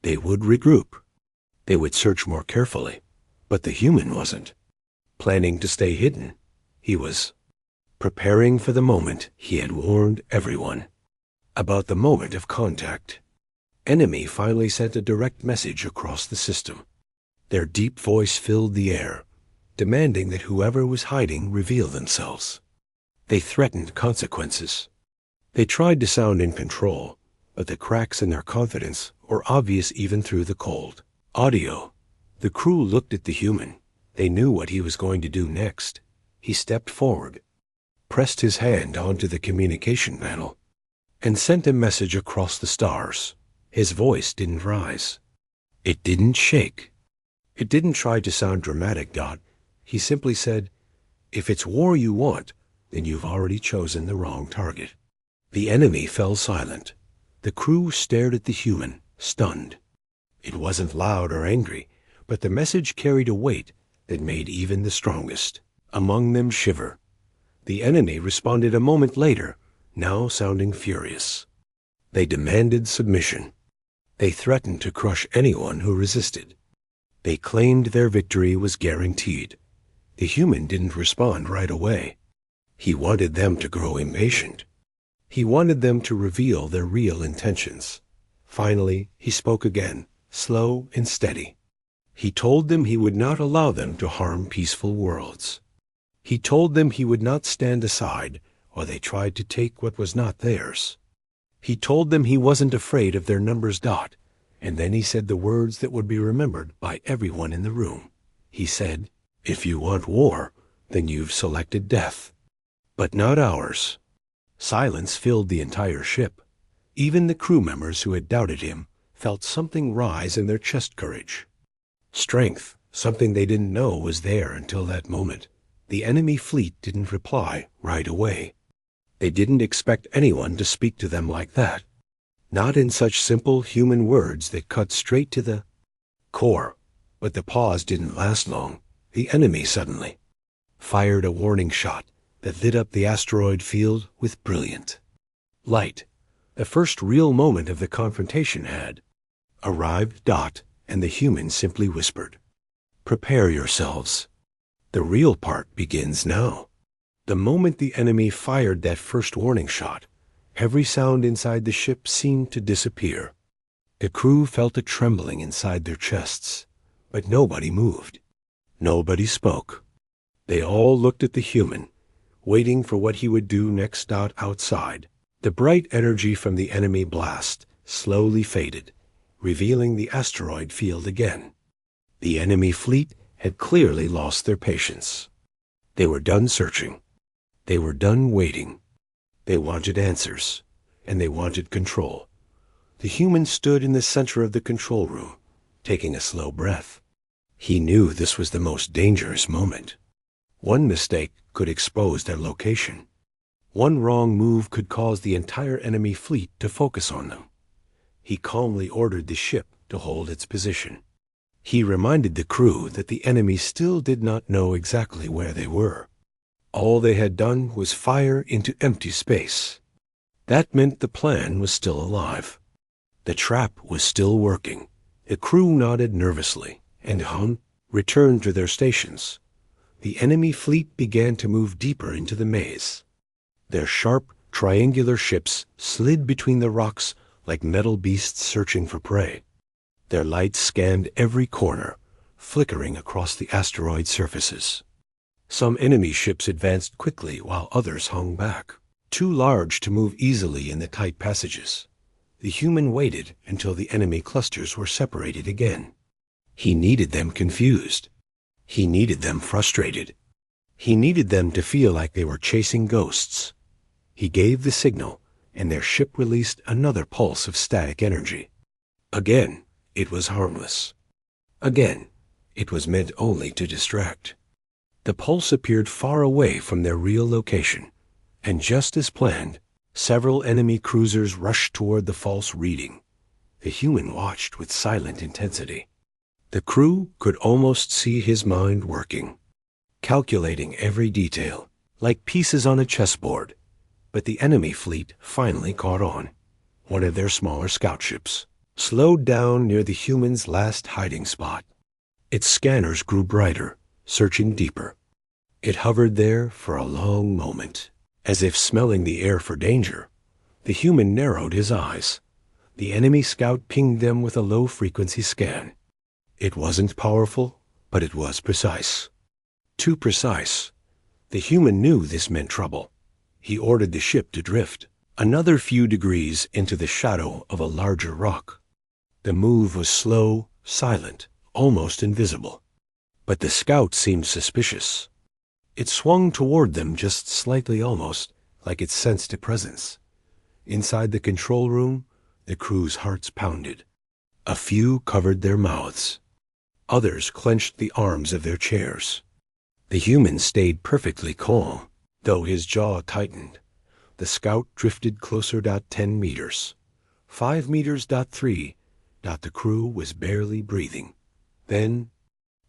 They would regroup. They would search more carefully. But the human wasn't planning to stay hidden. He was preparing for the moment he had warned everyone about, the moment of contact. Enemy finally sent a direct message across the system. Their deep voice filled the air, demanding that whoever was hiding reveal themselves. They threatened consequences. They tried to sound in control, but the cracks in their confidence were obvious even through the cold audio. The crew looked at the human. They knew what he was going to do next. He stepped forward, pressed his hand onto the communication panel, and sent a message across the stars. His voice didn't rise. It didn't shake. It didn't try to sound dramatic. He simply said, "If it's war you want, then you've already chosen the wrong target." The enemy fell silent. The crew stared at the human, stunned. It wasn't loud or angry, but the message carried a weight that made even the strongest among them shiver. The enemy responded a moment later, now sounding furious. They demanded submission. They threatened to crush anyone who resisted. They claimed their victory was guaranteed. The human didn't respond right away. He wanted them to grow impatient. He wanted them to reveal their real intentions. Finally, he spoke again, slow and steady. He told them he would not allow them to harm peaceful worlds. He told them he would not stand aside while they tried to take what was not theirs. He told them he wasn't afraid of their numbers. And then he said the words that would be remembered by everyone in the room. He said, "If you want war, then you've selected death. But not ours." Silence filled the entire ship. Even the crew members who had doubted him felt something rise in their chest courage. Strength, something they didn't know was there until that moment. The enemy fleet didn't reply right away. They didn't expect anyone to speak to them like that. Not in such simple human words that cut straight to the core. But the pause didn't last long. The enemy suddenly fired a warning shot that lit up the asteroid field with brilliant light. The first real moment of the confrontation had arrived. And the human simply whispered, "Prepare yourselves. The real part begins now." The moment the enemy fired that first warning shot, every sound inside the ship seemed to disappear. The crew felt a trembling inside their chests, but nobody moved. Nobody spoke. They all looked at the human, waiting for what he would do next. Outside, the bright energy from the enemy blast slowly faded, revealing the asteroid field again. The enemy fleet had clearly lost their patience. They were done searching. They were done waiting. They wanted answers, and they wanted control. The human stood in the center of the control room, taking a slow breath. He knew this was the most dangerous moment. One mistake could expose their location. One wrong move could cause the entire enemy fleet to focus on them. He calmly ordered the ship to hold its position. He reminded the crew that the enemy still did not know exactly where they were. All they had done was fire into empty space. That meant the plan was still alive. The trap was still working. The crew nodded nervously and returned to their stations. The enemy fleet began to move deeper into the maze. Their sharp, triangular ships slid between the rocks like metal beasts searching for prey. Their lights scanned every corner, flickering across the asteroid surfaces. Some enemy ships advanced quickly while others hung back, too large to move easily in the tight passages. The human waited until the enemy clusters were separated again. He needed them confused. He needed them frustrated. He needed them to feel like they were chasing ghosts. He gave the signal, and their ship released another pulse of static energy. Again, it was harmless. Again, it was meant only to distract. The pulse appeared far away from their real location, and just as planned, several enemy cruisers rushed toward the false reading. The human watched with silent intensity. The crew could almost see his mind working, calculating every detail, like pieces on a chessboard. But the enemy fleet finally caught on. One of their smaller scout ships slowed down near the human's last hiding spot. Its scanners grew brighter, searching deeper. It hovered there for a long moment, as if smelling the air for danger. The human narrowed his eyes. The enemy scout pinged them with a low-frequency scan. It wasn't powerful, but it was precise. Too precise. The human knew this meant trouble. He ordered the ship to drift another few degrees into the shadow of a larger rock. The move was slow, silent, almost invisible. But the scout seemed suspicious. It swung toward them just slightly, almost like it sensed a presence. Inside the control room, the crew's hearts pounded. A few covered their mouths. Others clenched the arms of their chairs. The human stayed perfectly calm, though his jaw tightened. The scout drifted closer. 10 meters. 5 meters. 3. The crew was barely breathing. Then,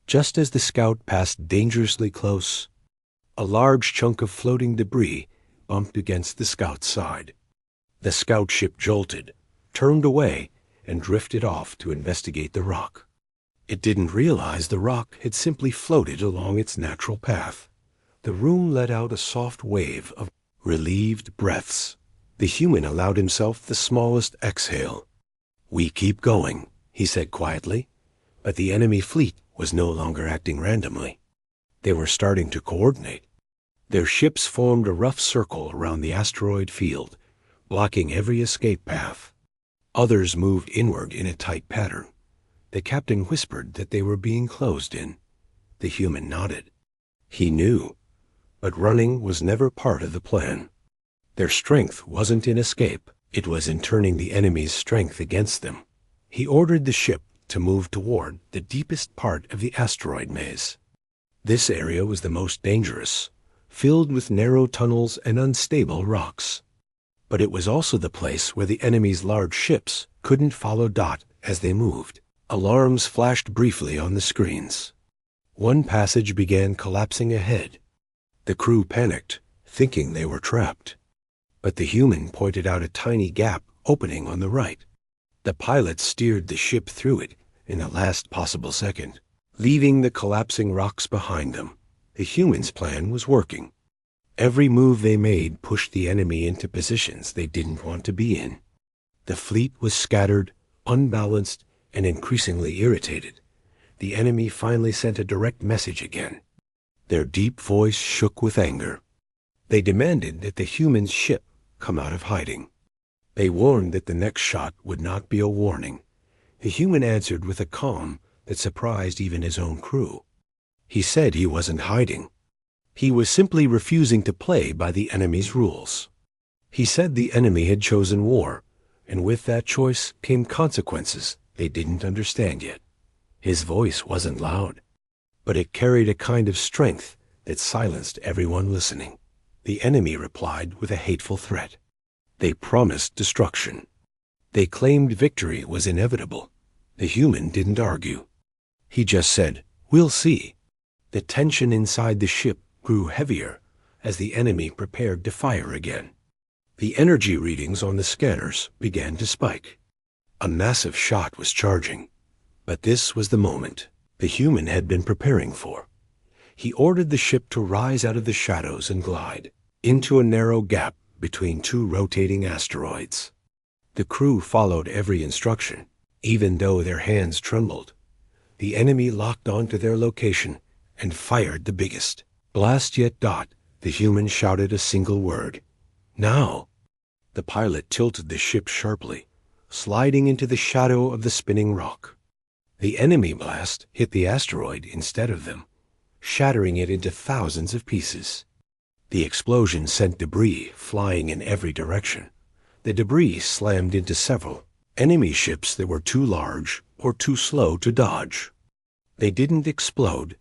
just as the scout passed dangerously close, a large chunk of floating debris bumped against the scout's side. The scout ship jolted, turned away, and drifted off to investigate the rock. It didn't realize the rock had simply floated along its natural path. The room let out a soft wave of relieved breaths. The human allowed himself the smallest exhale. "We keep going," he said quietly. But the enemy fleet was no longer acting randomly. They were starting to coordinate. Their ships formed a rough circle around the asteroid field, blocking every escape path. Others moved inward in a tight pattern. The captain whispered that they were being closed in. The human nodded. He knew, but running was never part of the plan. Their strength wasn't in escape. It was in turning the enemy's strength against them. He ordered the ship to move toward the deepest part of the asteroid maze. This area was the most dangerous, filled with narrow tunnels and unstable rocks. But it was also the place where the enemy's large ships couldn't follow Dot as they moved. Alarms flashed briefly on the screens. One passage began collapsing ahead. The crew panicked, thinking they were trapped. But the human pointed out a tiny gap opening on the right. The pilots steered the ship through it in the last possible second, leaving the collapsing rocks behind them. The humans' plan was working. Every move they made pushed the enemy into positions they didn't want to be in. The fleet was scattered, unbalanced, and increasingly irritated. The enemy finally sent a direct message again. Their deep voice shook with anger. They demanded that the human's ship come out of hiding. They warned that the next shot would not be a warning. The human answered with a calm that surprised even his own crew. He said he wasn't hiding. He was simply refusing to play by the enemy's rules. He said the enemy had chosen war, and with that choice came consequences they didn't understand yet. His voice wasn't loud, but it carried a kind of strength that silenced everyone listening. The enemy replied with a hateful threat. They promised destruction. They claimed victory was inevitable. The human didn't argue. He just said, "We'll see." The tension inside the ship grew heavier as the enemy prepared to fire again. The energy readings on the scanners began to spike. A massive shot was charging. But this was the moment the human had been preparing for. He ordered the ship to rise out of the shadows and glide into a narrow gap between two rotating asteroids. The crew followed every instruction, even though their hands trembled. The enemy locked onto their location and fired the biggest. "Blast yet Dot," the human shouted a single word. "Now!" The pilot tilted the ship sharply, sliding into the shadow of the spinning rock. The enemy blast hit the asteroid instead of them, shattering it into thousands of pieces. The explosion sent debris flying in every direction. The debris slammed into several enemy ships that were too large or too slow to dodge. They didn't explode.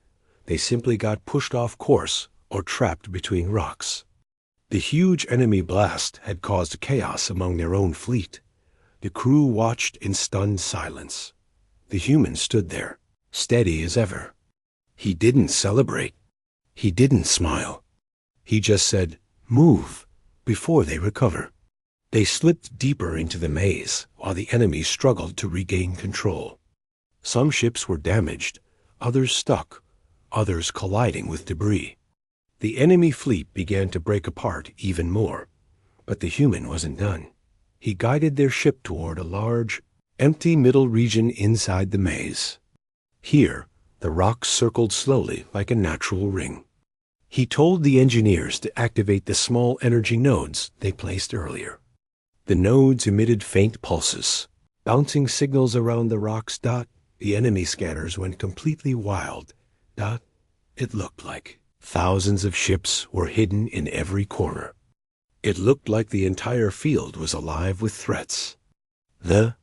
They simply got pushed off course or trapped between rocks. The huge enemy blast had caused chaos among their own fleet. The crew watched in stunned silence. The human stood there, steady as ever. He didn't celebrate. He didn't smile. He just said, "Move," before they recover. They slipped deeper into the maze while the enemy struggled to regain control. Some ships were damaged, others stuck, others colliding with debris. The enemy fleet began to break apart even more, but the human wasn't done. He guided their ship toward a large, empty middle region inside the maze. Here, the rocks circled slowly like a natural ring. He told the engineers to activate the small energy nodes they placed earlier. The nodes emitted faint pulses, bouncing signals around the rocks. Dot, the enemy scanners went completely wild. Dot, it looked like thousands of ships were hidden in every corner. It looked like the entire field was alive with threats. The